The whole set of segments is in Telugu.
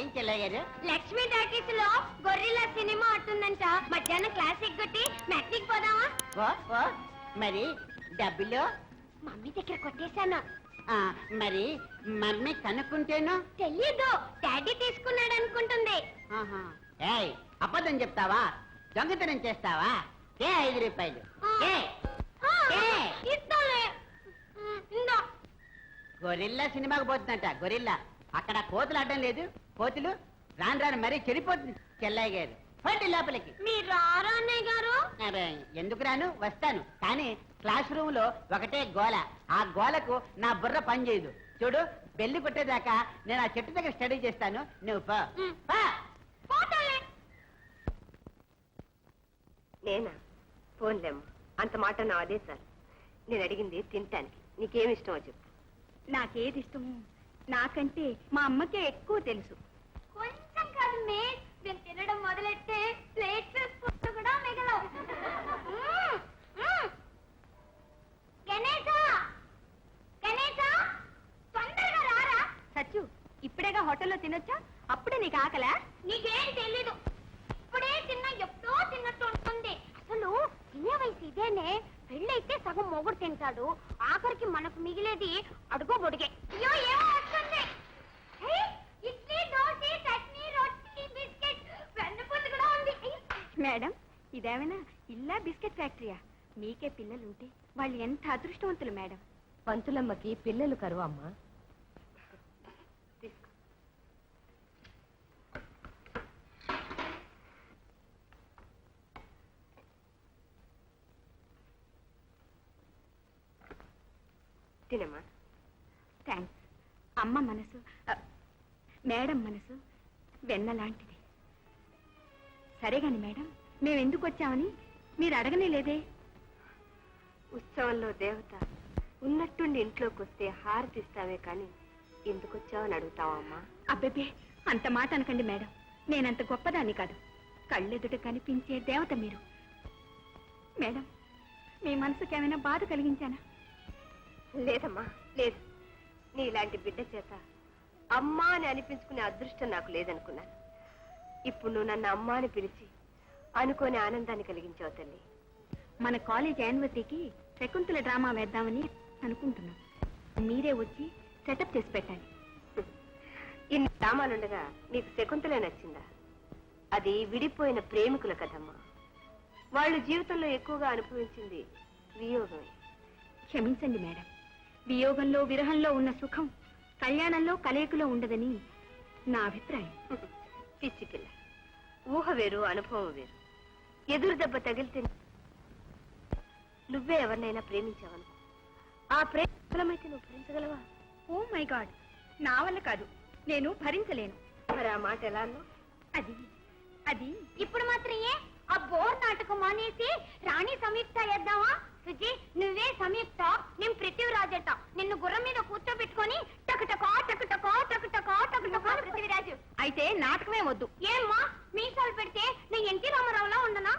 ఏం చెల్లయ్యారు? లక్ష్మీ టాకీస్ లో గొర్రెల సినిమా ఆడుతుందంట. మధ్యాహ్నం క్లాస్ ఎగ్గొట్టి మ్యాట్నిక్ పోదామా? ఓ మరి డబ్బులు మమ్మీ దగ్గర కొట్టేశాను. మరి మమ్మీ కనుక్కుంటేను తెలీదు, డాడీ తీసుకున్నాడు అనుకుంటుంది. ఏయ్, అబద్ధం చెప్తావా? దొంగతనం చేస్తావా? 5 రూపాయలు. గొరిల్లా సినిమాకి పోతుందంట. గొరిల్లా అక్కడ కోతులు అడ్డం లేదు. కోతులు రాను మరీ చెడిపోతుంది. చెల్లయ్య గారు పోటీ లోపలికి. మీరు రారా అన్నయ్య గారు? ఎందుకు రాను, వస్తాను. కానీ క్లాస్ రూమ్ లో ఒకటే గోల. ఆ గోలకు నా బుర్ర పని చేయదు. చూడు, బెల్లి కొట్టేదాకా నేను ఆ చెట్టు దగ్గర స్టడీ చేస్తాను. నువ్వు నేనా? ఫోన్లేమ్మా, అంత మాట నా అదే సార్. నేను అడిగింది తినటానికి. నీకేమి ఇష్టమో చెప్పు. నాకేది ఇష్టమో నాకంటే మా అమ్మకే ఎక్కువ తెలుసు. కొంచెం కాదు నేను తినడం మొదలెట్టే ప్లేట్స్ కూడా మిగలవు. తొందరగా రారా. సచ్చు, ఇప్పుడేగా హోటల్లో తినొచ్చా? అప్పుడే నీకు ఆకలా? నీకేం తెలీదు. ఇప్పుడే తిన్నా ఎప్పుడో తిన్నట్టు ఉంటుంది. అసలు తినే వయసు ఇదేనే. పెళ్ళైతే సగం మొగుడు తింటాడు, ఆఖరికి మనకు మిగిలేది అడుగో బొడిగే. అయ్యో ఏమో వస్తుంది. ఇడ్లీ, దోశ, చట్నీ, రొట్టి, బిస్కెట్, వెన్నపూస కూడా ఉంది. మేడం, ఇదేమైనా ఇల్లా బిస్కెట్ ఫ్యాక్టరీయా? మీకే పిల్లలుంటే వాళ్ళు ఎంత అదృష్టవంతులు మేడం. పంతులమ్మకి పిల్లలు కరువు అమ్మా. తినమ్మా. థ్యాంక్స్. అమ్మ మనసు, మేడం మనసు వెన్న లాంటిది. సరే గాని మేడం, మేము ఎందుకు వచ్చామని మీరు అడగనే లేదే. ఉత్సవంలో దేవత ఉన్నట్టుండి ఇంట్లోకి వస్తే హారతిస్తావే కానీ ఎందుకు వచ్చావని అడుగుతావా అమ్మా? అబ్బే, అంత మాట అనకండి మేడం. నేనంత గొప్పదాన్ని కాదు. కళ్ళెదుట కనిపించే దేవత మీరు. మేడం, మీ మనసుకి ఏమైనా బాధ కలిగించానా? లేదమ్మా, లేదు. నీ ఇలాంటి బిడ్డ చేత అమ్మా అని అనిపించుకునే అదృష్టం నాకు లేదనుకున్నాను. ఇప్పుడు నువ్వు నన్ను అమ్మా అని పిలిచి అనుకోని ఆనందాన్ని కలిగించావు తల్లి. మన కాలేజ్ యానివర్సరీకి శకుంతల డ్రామా వేద్దామని అనుకుంటున్నాం. మీరే వచ్చి సెటప్ చేసి పెట్టాలి. ఇన్ని డ్రామాలుండగా నీకు శకుంతలే నచ్చిందా? అది విడిపోయిన ప్రేమికుల కథమ్మా. వాళ్ళు జీవితంలో ఎక్కువగా అనుభవించింది వియోగమే. క్షమించండి మేడం, వియోగంలో విరహంలో ఉన్న సుఖం కళ్యాణంలో కలయికలో ఉండదని నా అభిప్రాయం. పిచ్చి పిల్ల, ఊహ వేరు, అనుభవం వేరు. ఎదురు దెబ్బ తగిలితే నువ్వే ఎవరినైనా ప్రేమించావనుకో, ఆ ప్రేమమైతే నువ్వు భరించగలవా? ఓ మై గాడ్, నా వల్ల కాదు, నేను భరించలేను. మరి ఆ మాట ఎలా అన్నావు? అది అది ఇప్పుడు మాత్రం ఆ బోర్ నాటకం మానేసి రాణి సంయుక్త వేద్దామా? సుజీ, నువ్వే సంయుక్త, నేను పృథ్వీరాజట. నిన్ను గుర్రం మీద కూర్చోబెట్టుకొని టకటకా టకటకా టకటకా టకటకా పృథ్వీరాజు. అయితే నాటకమే వద్దు. ఏమ్మా, మీసాలు పెడితే నేను ఎన్టీ రామారావులా ఉండనా?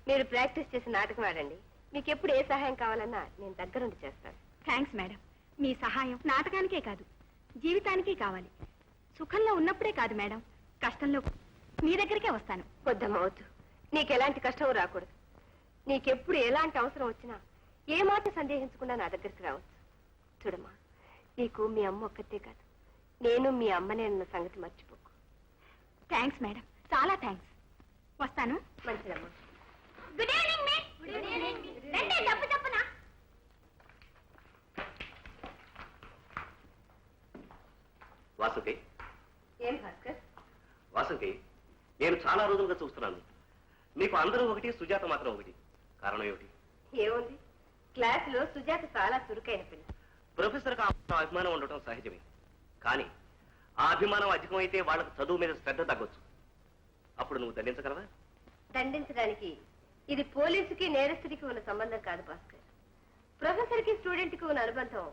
మీరు ప్రాక్టీస్ చేసి నాటకం ఆడండి. మీకు ఎప్పుడు ఏ సహాయం కావాలన్నా నేను దగ్గరుండి చేస్తాను. Thanks madam. మీ సహాయం నాటకానికే కాదు, జీవితానికే కావాలి. సుఖంలో ఉన్నప్పుడే కాదు మేడం, కష్టంలో మీ దగ్గరికే వస్తాను. వద్దమ్మా, వద్దు. నీకు ఎలాంటి కష్టం రాకూడదు. నీకెప్పుడు ఎలాంటి అవసరం వచ్చినా ఏమాత్రం సందేహించకుండా నా దగ్గరికి రావచ్చు. చూడమ్మా, నీకు మీ అమ్మ ఒక్కతే కాదు, నేను మీ అమ్మనే అన్న సంగతి మర్చిపోకు. థ్యాంక్స్ మేడం, చాలా థ్యాంక్స్. వస్తాను. మంచిదమ్మా. Good evening miss. Good evening. రండి, డబ్బు తప్పునా. వాసుకి. ఏం భాస్కర్? వాసుకి, నేను చాలా రోజులుగా చూస్తున్నాను. మీకు అందరూ ఒకటి, సుజాత మాత్రం ఒకటి. కారణం ఏమిటి? ఏముంది, క్లాస్ లో సుజాత చాలా చురుకైన పిల్ల. ప్రొఫెసర్ కు అభిమానం ఉండటం సహజమే. కానీ ఆ అభిమానం అధికమైతే వాళ్ళకు చదువు మీద శ్రద్ధ తగ్గొచ్చు. అప్పుడు నువ్వు దండించగలవా? దండించడానికి ఇది పోలీసుకి నేరస్తుడికి ఉన్న సంబంధం కాదు భాస్కర్. ప్రొఫెసర్ కి స్టూడెంట్ కి ఉన్న అనుబంధం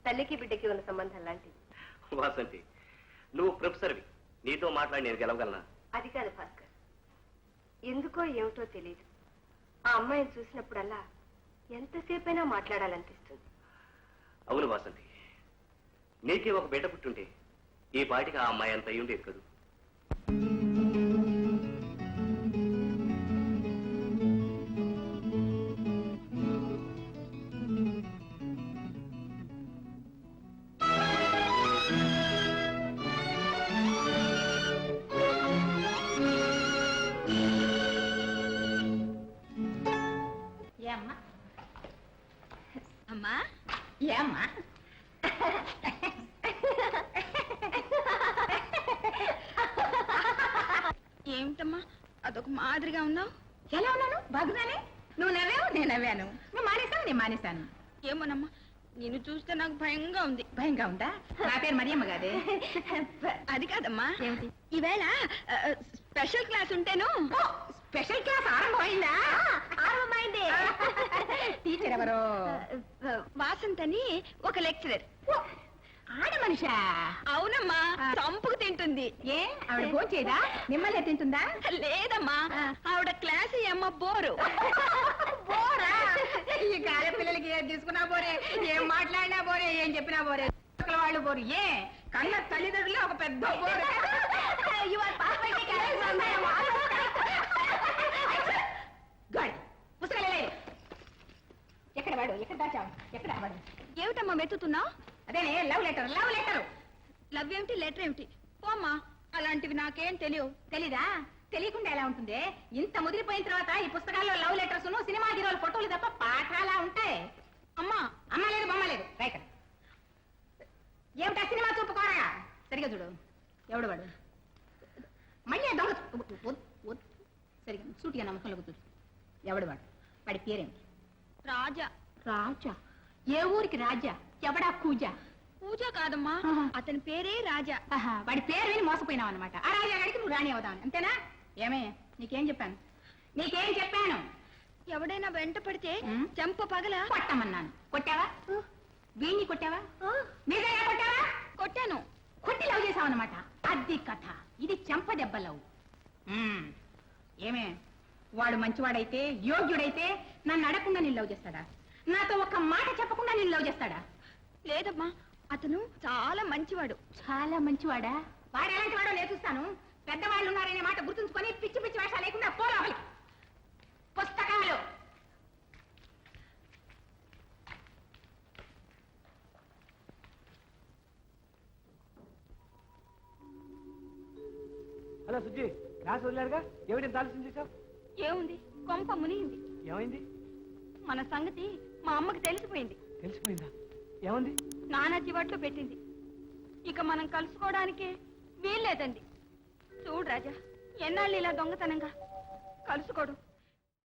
తల్లికి బిడ్డకి ఉన్న సంబంధం లాంటిది. వాసంతి, నువ్వు ప్రొఫెసర్వి, నీతో మాట్లాడి నేను గెలవగలనా? అది కాదు భాస్కర్, ఎందుకో ఏమిటో తెలియదు, ఆ అమ్మాయిని చూసినప్పుడల్లా ఎంతసేపైనా మాట్లాడాలనిపిస్తుంది. అవును వాసంతి, నీకే ఒక బిడ్డ పుట్టుంటే ఈ పాటికి ఆ అమ్మాయి అంత అయ్యి ఉండేది కదూ. ఏమ్మా అమ్మా ఏమ్మా ఏమిటమ్మా అదొక మాదిరిగా ఉన్నావు? ఎలా ఉన్నాను? బాగున్నానే. నువ్వు నవ్వావు, నేను నవ్వాను. నువ్వు మానేసావు, నేను మానేశాను. ఏమోనమ్మా నిన్ను చూస్తే నాకు భయంగా ఉంది. భయంగా ఉందా? నా పేరు మరియమ్మ కాదే. అది కాదమ్మా, ఏమిటి? ఈవేళ స్పెషల్ క్లాస్ ఉంటేను. స్పెషల్ క్లాస్ ఆరంభమైందా? ఆరంభమైంది. టీచర్ ఎవరో? వాసంత్ అని ఒక లెక్చరర్. ఆడ మనిషా? అవునమ్మా, చంపుకు తింటుంది. ఏ ఆవిడ భోంచేదా? మిమ్మల్ని తింటుందా? లేదమ్మా, ఆవిడ క్లాస్ అమ్మ బోరు. బోరా? ఈ కాలే పిల్లలకి ఏం తీసుకున్నా బోరే, ఏం మాట్లాడినా బోరే, ఏం చెప్పినా బోరే. వాళ్ళు బోరు. ఏ కన్న తల్లిదండ్రులు ఒక పెద్ద బోరు. పుస్తకాలే ఎక్కడ వాడు? ఎక్కడ దాచావు? ఎక్కడ వాడు? ఏమిటమ్మా మెత్తుతున్నావు? అదేనే love letter. Love letter. Love ఏమిటి, లెటర్ ఏమిటి? పోమ్మా, అలాంటివి నాకేం తెలియవు. తెలీదా? తెలియకుండా ఎలా ఉంటుంది? ఇంత ముదిరిపోయిన తర్వాత ఈ పుస్తకాల్లో లవ్ లెటర్స్ సినిమా హీరోల ఫోటోలు తప్ప పాఠాలా ఉంటాయి. అమ్మా అమ్మ లేదు, బొమ్మ లేదు. రైట్. ఏమిటా సినిమా చూపుకోరా? సరిగా చూడు. ఎవడు వాడు? మళ్ళీ దొంగ సరిగా సూటిగా నమ్మకంలో చూడు. ఎవడు వాడు? వాడి పేరేమిటి? రాజా. రాజా? ఏ ఊరికి రాజా? ఎవడా కూజా? పూజ కాదమ్మా, ఆహా. అతని పేరే రాజా. వాడి పేరు విని మోసపోయినావు అనమాట. ఆ రాజా గారికి నువ్వు రాణి అవుదావు అంతేనా? ఏమే నీకేం చెప్పాను? నీకేం చెప్పాను? ఎవడైనా వెంట పడితే ఉమ్. చెంప పగల కొట్టమన్నాను. కొట్టావా? వీణ్ణి కొట్టావా? నిజంగా కొట్టావా? కొట్టాను. కొట్టి లవ్ చేసావు అనమాట. అది కథ. ఇది చెంప దెబ్బ లవ్. ఏమే వాడు మంచివాడైతే, యోగ్యుడైతే నన్ను అడగకుండా నేను లవ్ చేస్తాడా? నాతో ఒక్క మాట చెప్పకుండా నేను లవ్ చేస్తాడా? లేదమ్మా, అతను చాలా మంచివాడు. చాలా మంచివాడా? వాడు ఎలాంటి వాడో నేను చూస్తాను. పెద్దవాళ్ళు ఉన్నారనే మాట గుర్తుంచుకొని పిచ్చి పిచ్చి వేషాలు లేకుండా పోరావాలి. పుస్తకాలు హలో సుజ్జి, క్లాస్ వదిలేడుగా? ఏమిటి ఇంత ఆలస్యం చేశావు? ఏముంది, కొంప మునిగింది. ఏమైంది? మన సంగతి మా అమ్మకి తెలిసిపోయింది. తెలిసిపోయిందా? ఏముంది? నానా చివాట్లో పెట్టింది. ఇక మనం కలుసుకోవడానికే వీల్లేదండి. చూడు రాజా, ఎన్నాళ్ళు ఇలా దొంగతనంగా కలుసుకోవడం?